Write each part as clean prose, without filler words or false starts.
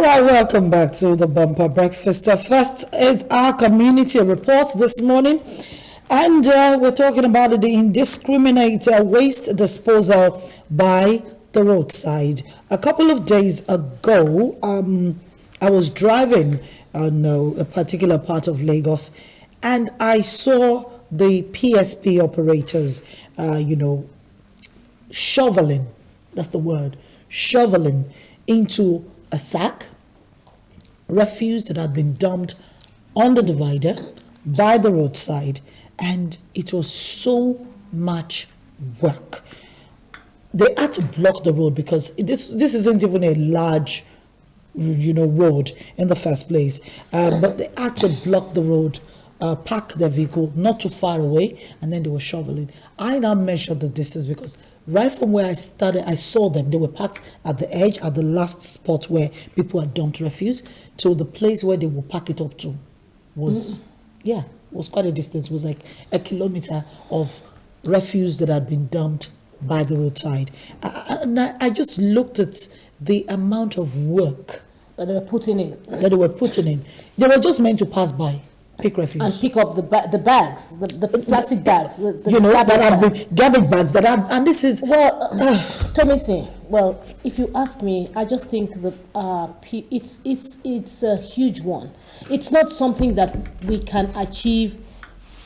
right, welcome back to the Bumper Breakfast. First is our community report this morning, and we're talking about the indiscriminate waste disposal by the roadside. A couple of days ago, I was driving on a particular part of Lagos, and I saw the PSP operators, shoveling, that's the word, shoveling into a sack refuse that had been dumped on the divider by the roadside, and it was so much work. They had to block the road because this isn't even a large road in the first place, but they had to block the road, park their vehicle not too far away, and then they were shoveling. I now measured the distance because right from where I started, I saw them. They were parked at the edge, at the last spot where people had dumped refuse, to the place where they would pack it up to was quite a distance. It was like a kilometer of refuse that had been dumped by the roadside. And I just looked at the amount of work that they were putting in. They were just meant to pass by, pick refuse, and pick up the bags, the plastic bags, the garbage bags that are, and this is Tomisi. Well, if you ask me, I just think that it's a huge one. It's not something that we can achieve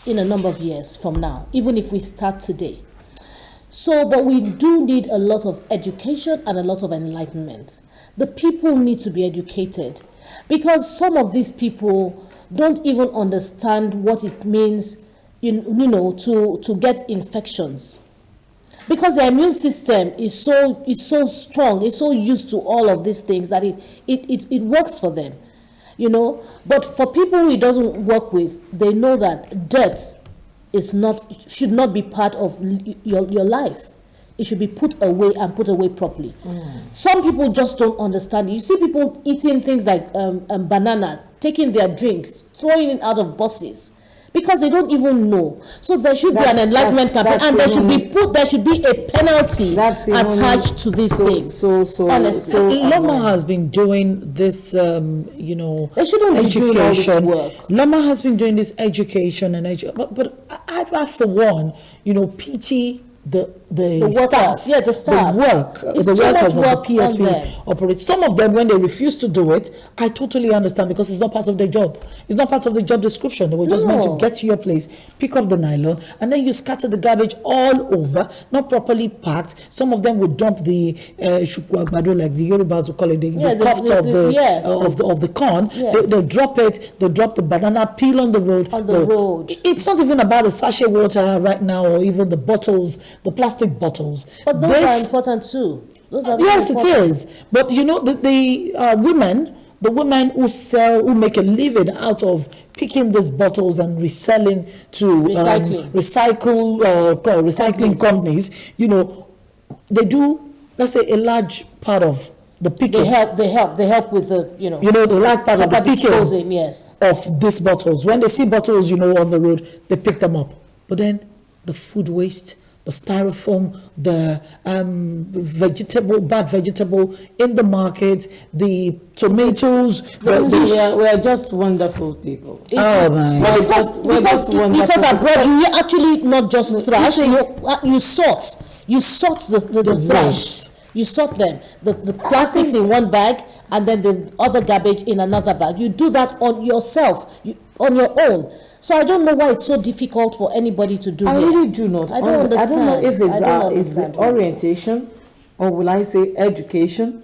in a number of years from now, even if we start today. So, but we do need a lot of education and a lot of enlightenment. The people need to be educated, because some of these people don't even understand what it means, to get infections, because their immune system is so strong, it's so used to all of these things that it works for them, But for people who it doesn't work with, they know that dirt should not be part of your life. It should be put away and put away properly. Some people just don't understand. You see people eating things like banana, taking their drinks, throwing it out of buses, because they don't even know. So there should be an enlightenment campaign, and there should be a penalty attached to these things. So honestly, Loma has been doing this, they shouldn't education. Be doing all this work. Loma has been doing this education and but I for one, pity the workers, the staff, the workers of the PSP operate. Some of them, when they refuse to do it, I totally understand, because it's not part of their job. It's not part of the job description. They were just meant to get to your place, pick up the nylon, and then you scatter the garbage all over, not properly packed. Some of them would dump the shukwabado, like the Yorubas would call it, the cuft of the corn. Yes. They drop it. They drop the banana peel on the road. It's not even about the sachet water right now, or even the bottles, the plastic bottles. But those are important too. Yes, it is. But the women who make a living out of picking these bottles and reselling to recycling companies, they do, let's say, a large part of the picking. They help with the the large part of the picking of these bottles. When they see bottles on the road, they pick them up. But then the food waste, the styrofoam, the bad vegetable in the market, the tomatoes. We're just wonderful people. Because abroad you actually not just thrash, you sort the thrash. You sort them, the plastics in one bag, and then the other garbage in another bag. You do that on yourself, on your own. So I don't know why it's so difficult for anybody to do. I really do not. I don't understand. I don't know if it's the orientation, or will I say education.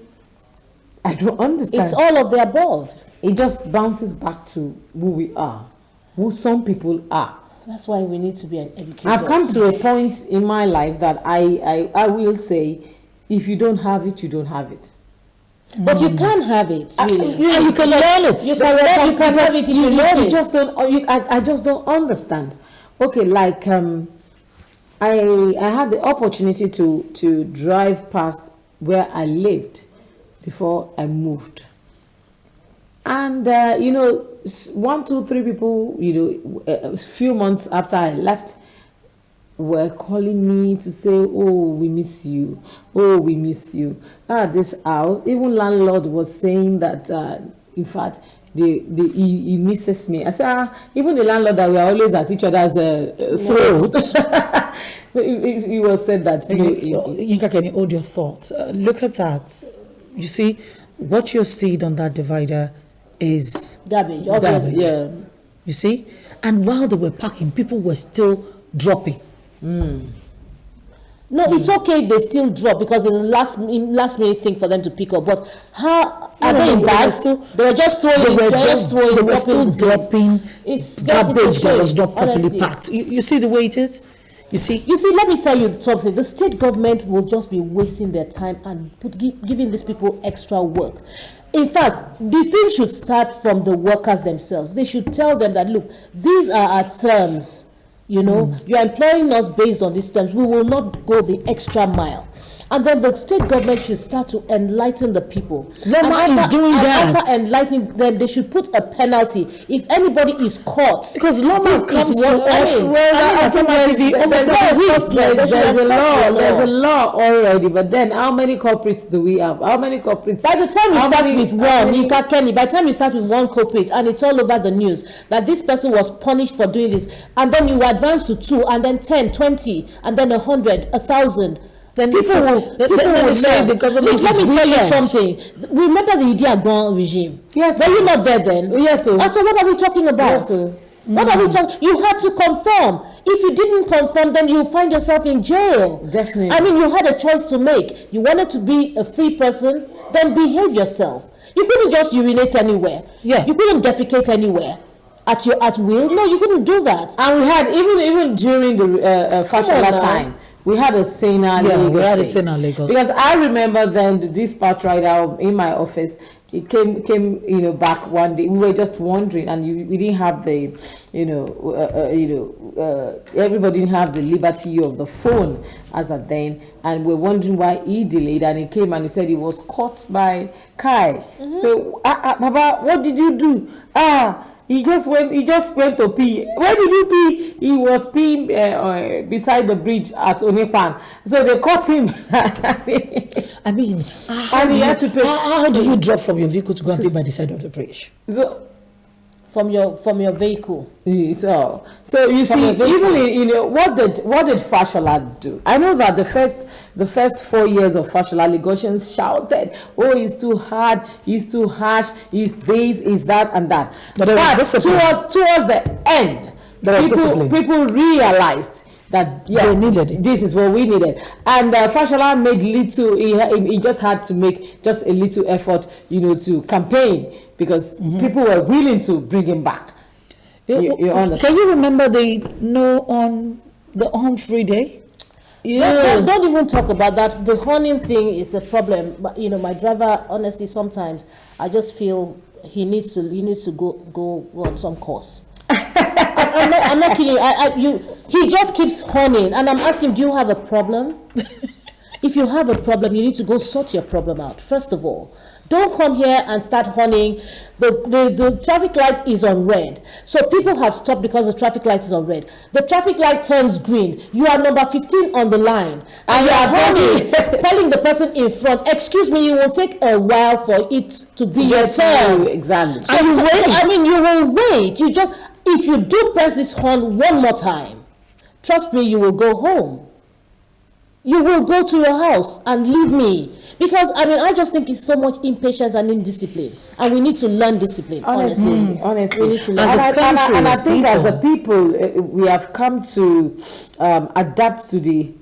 I don't understand. It's all of the above. It just bounces back to who we are, who some people are. That's why we need to be an educator. I've come to a point in my life that I will say, if you don't have it, you don't have it. But you can have it, really. You can learn it. You can have it if you learn it. I just don't understand. Okay, like I had the opportunity to drive past where I lived before I moved, and 1, 2, 3 people, a few months after I left, were calling me to say, oh, we miss you. Oh, we miss you. This house, even landlord was saying that, in fact, he misses me. I said, even the landlord that we are always at each other's throat. He was said that. Yinka, can you hold your thoughts? Look at that. You see, what you're seeing on that divider is Garbage. Yeah. You see? And while they were packing, people were still dropping. No, it's okay if they still drop because it's a last minute thing for them to pick up. But how are they in bags? They were just throwing. They were still dropping garbage that was not properly honestly packed. You see the way it is. You see, let me tell you something. The state government will just be wasting their time and giving these people extra work. In fact, the thing should start from the workers themselves. They should tell them that, look, these are our terms. You know, you're employing us based on these terms. We will not go the extra mile. And then the state government should start to enlighten the people. Loma is doing that. After enlightening them, they should put a penalty if anybody is caught. Because Loma comes to us. There's a law already, but then how many culprits do we have? How many culprits? By the time you start with one, by the time you start with one culprit and it's all over the news that this person was punished for doing this, and then you advance to 2, and then 10, 20, and then 100, 1,000. Then people will say the government Let is me tell you weird. something. Remember the Idi Agbon regime? Yes. Were you not there then? Yes, sir. So what are we talking about? Yes, sir. What are we talking? You had to conform. If you didn't conform, then you find yourself in jail. Definitely. I mean, you had a choice to make. You wanted to be a free person, then behave yourself. You couldn't just urinate anywhere. Yeah. You couldn't defecate anywhere at will. No, you couldn't do that. And we had even during the Fashola time. We had a Sena Lagos. Because I remember then the dispatch rider in my office, he came back one day. We were just wondering, and we didn't have the, everybody didn't have the liberty of the phone as at then, and we're wondering why he delayed. And he came and he said he was caught by Kai. So, Baba, what did you do? He just went to pee. Where did you pee? He was peeing beside the bridge at Onipan. So they caught him. I mean, how do you drop from your vehicle to go and pee by the side of the bridge? So, from your vehicle. So you see, even what did Fashola do? I know that the first 4 years of Fashola, Lagosians shouted, "Oh, he's too hard, he's too harsh, he's this, he's that, and that." But towards the end, people realized that yes, they needed it. This is what we needed, and Fashola made little. He just had to make just a little effort, to campaign because people were willing to bring him back. You understand? Can you remember on the Humphrey Day? Yeah. Don't even talk about that. The horning thing is a problem. But my driver, honestly, sometimes I just feel he needs to go on some course. I'm not kidding you. He just keeps horning, and I'm asking, do you have a problem? If you have a problem, you need to go sort your problem out first of all. Don't come here and start horning. The traffic light is on red. So people have stopped because the traffic light is on red. The traffic light turns green. You are number 15 on the line. And you are horning, telling the person in front, excuse me, you will take a while for it to be your turn. Exactly. So you wait. You will wait. If you do press this horn one more time, trust me, you will go home. You will go to your house and leave me. Because, I just think it's so much impatience and indiscipline. And we need to learn discipline, honestly. We need to learn. As a country, and I think as a people, we have come to adapt to the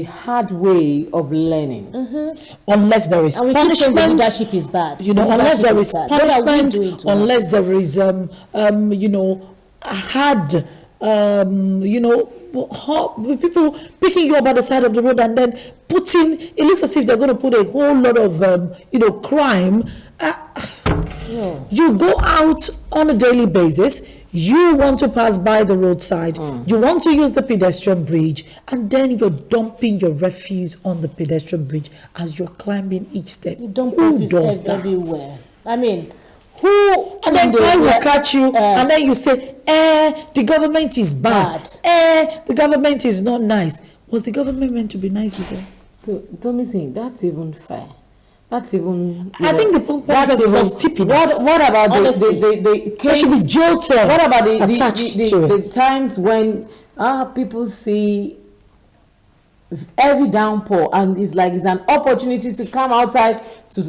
hard way of learning. Unless there is punishment. The leadership is bad. Unless there is punishment, unless there is, hard, people picking you up at the side of the road and then it looks as if they're going to put a whole lot of crime. You go out on a daily basis, you want to pass by the roadside, you want to use the pedestrian bridge, and then you're dumping your refuse on the pedestrian bridge as you're climbing each step. You dump Who refuse does that? everywhere. Who And then in the- God will catch you, and then you say, the government is bad. The government is not nice. Was the government meant to be nice before? Tommy saying that's even fair. That's even. I think the punishment is not steep enough. What about Honestly. the There case? should be jail term What about attached to the it. times when people see heavy downpour and it's like it's an opportunity to come outside to